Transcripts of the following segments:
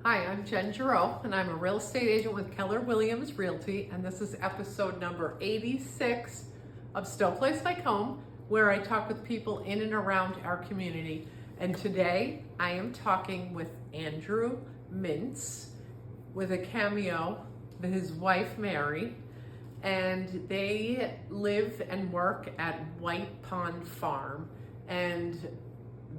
Hi, I'm Jen Giroux, and I'm a real estate agent with Keller Williams Realty, and this is episode number 86 of Stow Place Like Home, where I talk with people in and around our community. And today I am talking with Andrew Mintz with a cameo with his wife Mary, and they live and work at White Pond Farm. And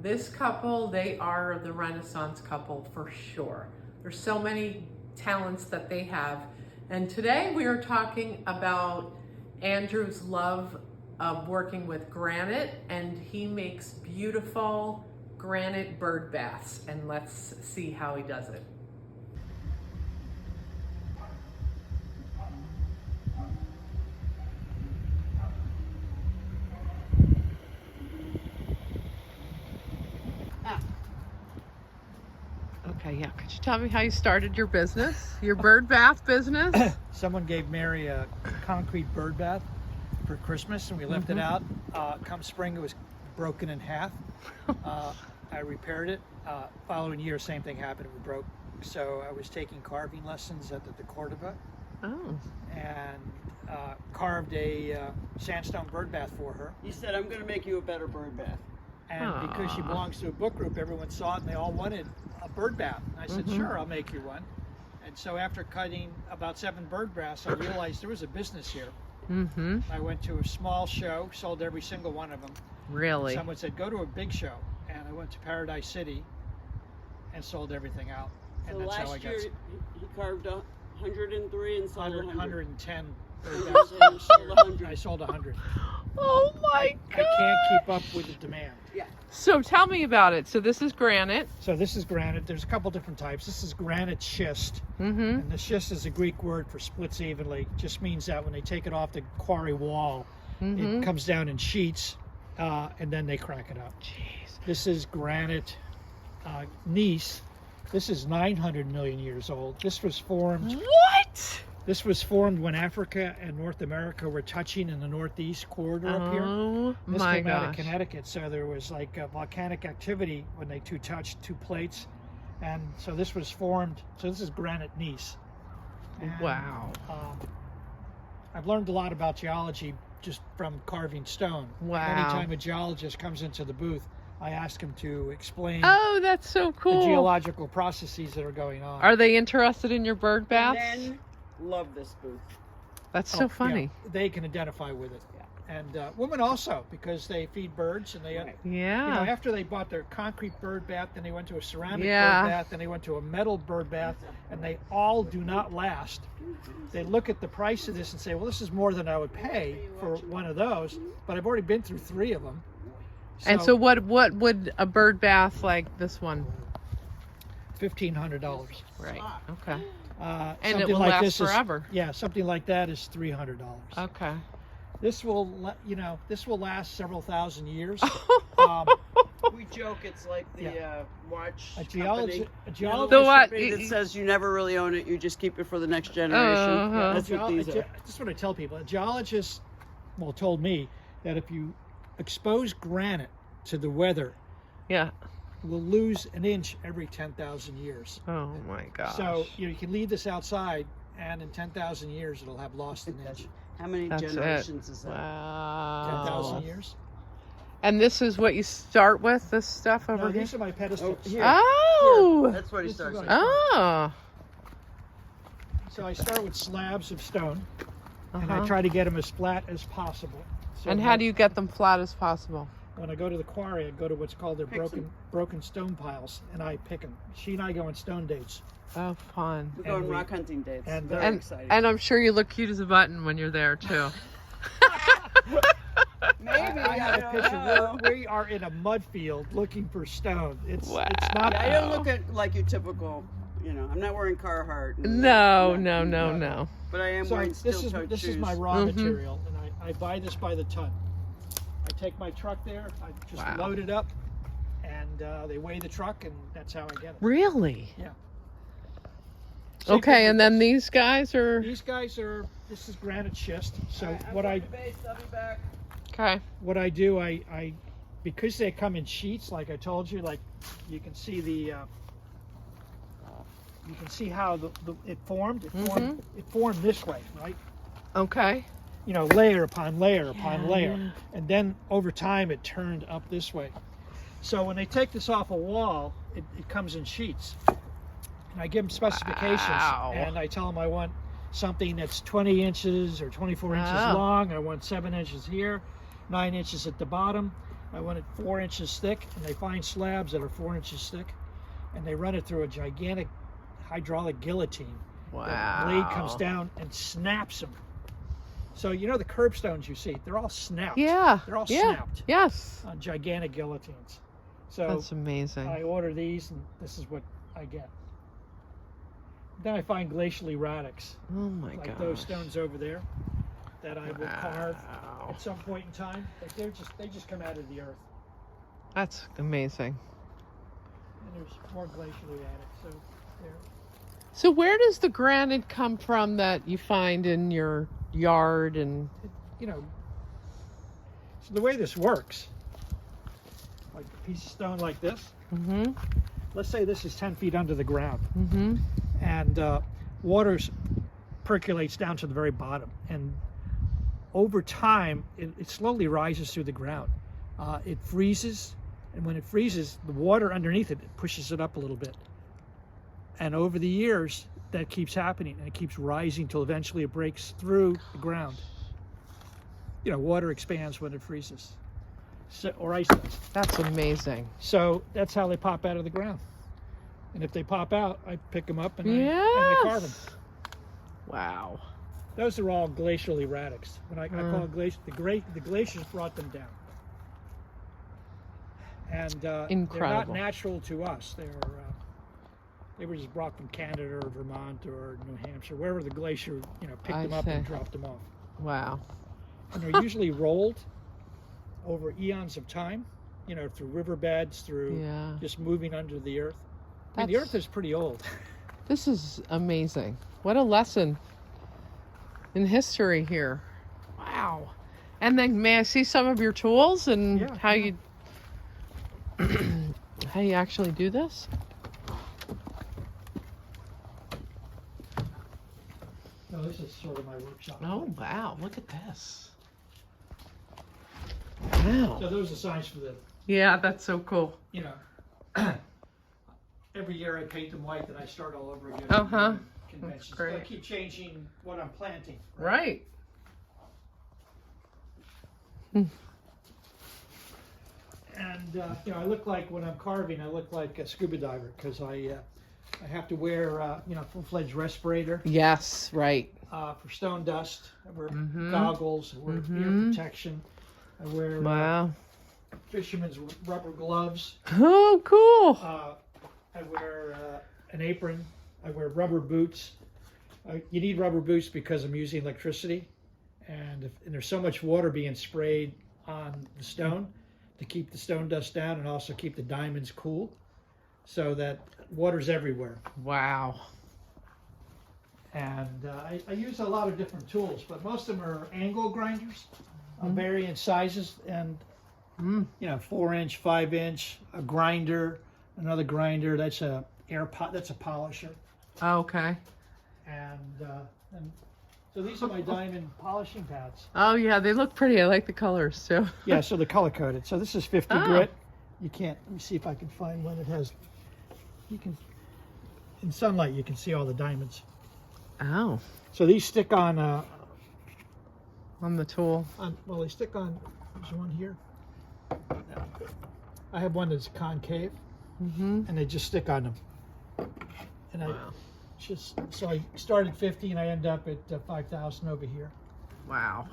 this couple, they are the Renaissance couple for sure. There's so many talents that they have. And today we are talking about Andrew's love of working with granite, and he makes beautiful granite bird baths. And let's see how he does it. Okay, yeah. Could you tell me how you started your business, your bird bath business? Someone gave Mary a concrete bird bath for Christmas, and we left it out. Come spring, it was broken in half. I repaired it. Following year, same thing happened. It broke. So I was taking carving lessons at the Cordova, and carved a sandstone bird bath for her. He said, "I'm going to make you a better bird bath." And because she belongs to a book group, everyone saw it and they all wanted a bird bath. And I said, sure, I'll make you one. And so after cutting about 7 bird baths, I realized there was a business here. I went to a small show, sold every single one of them. Really? Someone said, go to a big show. And I went to Paradise City and sold everything out. And So that's how I last got year, he carved 103 and sold 100. 110 bird And baths. you sold 100. I sold 100. Oh my God! I can't keep up with the demand. Yeah. So tell me about it. So this is granite. So this is granite. There's a couple different types. This is granite schist. And the schist is a Greek word for splits evenly. Just means that when they take it off the quarry wall, it comes down in sheets, and then they crack it up. Jeez. This is granite gneiss. This is 900 million years old. This was formed. What? This was formed when Africa and North America were touching in the northeast corridor up here. Oh This my came out of gosh. Connecticut, so there was like volcanic activity when they touched 2 plates, and so this was formed. So this is granite gneiss. And, Wow. I've learned a lot about geology just from carving stone. Wow. Anytime a geologist comes into the booth, I ask him to explain Oh, that's so the cool. geological processes that are going on. Are they interested in your bird baths? Men love this booth. That's Oh, so yeah, funny. they can identify with it. And women also, because they feed birds, and they Yeah. you know, after they bought their concrete bird bath, then they went to a ceramic Yeah. bird bath, then they went to a metal bird bath, and they all do not last. They look at the price of this and say, well, this is more than I would pay for one of those, but I've already been through 3 of them. And so what would a bird bath like this one? $1,500. Right. Okay. And it will last forever. Yeah, something like that is $300. Okay. This will, this will last several thousand years. We joke it's like the watch A company. geologist, The what? That says you never really own it, you just keep it for the next generation. That's what these are. This is what I tell people. A geologist, told me that if you expose granite to the weather, Yeah. we'll lose an inch every 10,000 years. Oh my gosh. So you can leave this outside, and in 10,000 years, it'll have lost an inch. How many That's generations is that? Wow. 10,000 years. And this is what you start with, this stuff over No, here? these are my pedestals. here. Oh. That's what he This is starts what with. Oh. So I start with slabs of stone, and I try to get them as flat as possible. So And how do you get them flat as possible? when I go to the quarry, I go to what's called their Picks broken stone piles, and I pick them. She and I go on stone dates. Oh, fun. We go on And we- rock hunting dates. and, Very And, exciting. and I'm sure you look cute as a button when you're there too. Maybe, I have a don't picture. know. We are in a mud field looking for stone. It's Wow. not. Yeah, I don't look at like your typical, I'm not wearing Carhartt. No. But I am So wearing this steel-toed is shoes. my raw material, and I buy this by the ton. I take my truck there. I just Wow. load it up, and they weigh the truck, and that's how I get it. Really? Yeah. Same Okay, thing and with then this. these guys are These guys are. This is granite schist. So All right, I'm what going to base, I'll be back. okay. what I do, I because they come in sheets, like I told you, like you can see the you can see how it formed. It formed this way, right? Okay. You know, layer upon layer upon Yeah, layer. yeah. And then over time it turned up this way. So when they take this off a wall, it comes in sheets. And I give them specifications. Wow. And I tell them I want something that's 20 inches or 24 inches Wow. long. I want 7 inches here, 9 inches at the bottom. I want it 4 inches thick. And they find slabs that are 4 inches thick. And they run it through a gigantic hydraulic guillotine. Wow. The blade comes down and snaps them. So you know the curbstones you see, they're all snapped. Yeah. They're all yeah. snapped Yes. on gigantic guillotines. So That's amazing. I order these, and this is what I get. Then I find glacial erratics, Oh my like gosh. those stones over there, that I will carve Wow. at some point in time. But they just come out of the earth. That's amazing. And there's more glacial erratics. So there. So where does the granite come from that you find in your yard? And You know, so the way this works, like a piece of stone like this. mm-hmm. Let's say this is 10 feet under the ground. Mm-hmm. And water percolates down to the very bottom, and over time it slowly rises through the ground. It freezes, and when it freezes, the water underneath it pushes it up a little bit, and over the years that keeps happening, and it keeps rising till eventually it breaks through the ground. You know, water expands when it freezes, so, or ice does. That's amazing. So that's how they pop out of the ground. And if they pop out, I pick them up and Yes. I carve them. Wow. Those are all glacial erratics. When I call it glacial, the glaciers brought them down. And they're not Incredible. natural to us. They were just brought from Canada or Vermont or New Hampshire, wherever the glacier, picked I them up and see. dropped them off. Wow. And they're usually rolled over eons of time, through riverbeds, through Yeah. just moving under the earth. I mean, the earth is pretty old. This is amazing. What a lesson in history here. Wow. And then may I see some of your tools and Yeah, how yeah. you how you actually do this? No, this is sort of my workshop. Oh wow, look at this. Wow. So those are signs for the, Yeah, that's so cool. every year I paint them white, then I start all over again. Uh-huh. Conventions. great. I keep changing what I'm planting. Right. And I look like, when I'm carving, I look like a scuba diver, because I have to wear full-fledged respirator Yes, right. for stone dust. I wear Mhm. goggles. I wear ear Mhm. protection. I wear Wow. fisherman's rubber gloves. Oh, cool. I wear an apron. I wear rubber boots. You need rubber boots because I'm using electricity, and there's so much water being sprayed on the stone to keep the stone dust down and also keep the diamonds cool, so that water's everywhere. Wow. And I use a lot of different tools, but most of them are angle grinders of varying sizes, and 4-inch, 5-inch, a grinder, another grinder. That's a that's a polisher, Okay. and so these are my diamond polishing pads. Oh yeah, they look pretty. I like the colors too. Yeah, so they're color coded. So this is 50 Oh. grit. You can't. Let me see if I can find one that has. You can. In sunlight, you can see all the diamonds. Oh, So these stick on on the tool. well, they stick on. There's one here. I have one that's concave, Mm-hmm. and they just stick on them. And I so I start at 50, and I end up at 5,000 over here. Wow.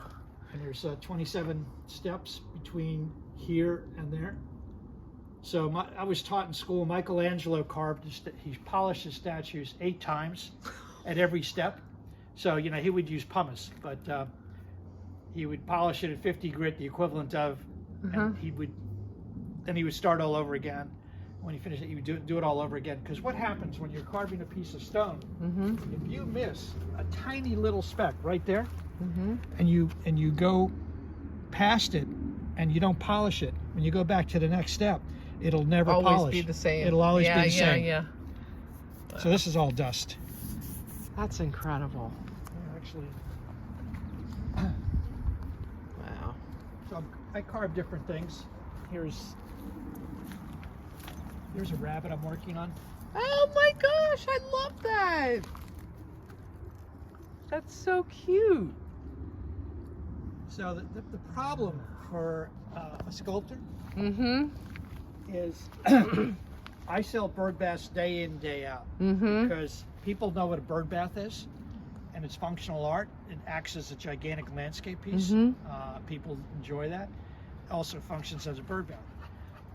And there's 27 steps between here and there. So I was taught in school, Michelangelo he polished his statues 8 times at every step. So, he would use pumice, but he would polish it at 50 grit, the equivalent of, and he would start all over again. When he finished it, he would do it all over again. Because what happens when you're carving a piece of stone, if you miss a tiny little speck right there, and you go past it and you don't polish it, when you go back to the next step, it'll never Always polish. be the same. It'll always be the same. Yeah. So this is all dust. That's incredible. Actually, Wow. so I carve different things. Here's a rabbit I'm working on. Oh my gosh, I love that. That's so cute. So the problem for a sculptor Mm-hmm. is I sell bird baths day in, day out, Mm-hmm. because people know what a bird bath is, and it's functional art. It acts as a gigantic landscape piece. Mhm. People enjoy that. Also functions as a bird bath.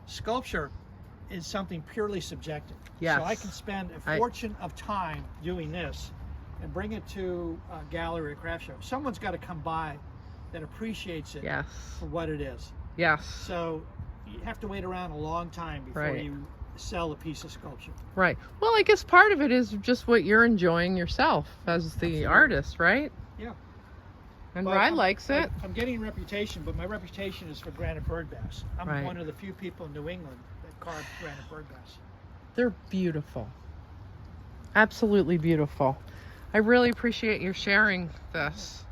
Sculpture is something purely subjective. Yes. So I can spend a fortune of time doing this and bring it to a gallery or craft show. Someone's got to come by that appreciates it Yes. for what it is. Yes. So you have to wait around a long time before Right. you sell a piece of sculpture. Right. Well, I guess part of it is just what you're enjoying yourself as the Absolutely. artist, right? Yeah. And But Rye I'm- likes it. I'm getting a reputation, but my reputation is for granite bird baths. I'm Right. one of the few people in New England that carve granite bird baths. They're beautiful. Absolutely beautiful. I really appreciate your sharing this.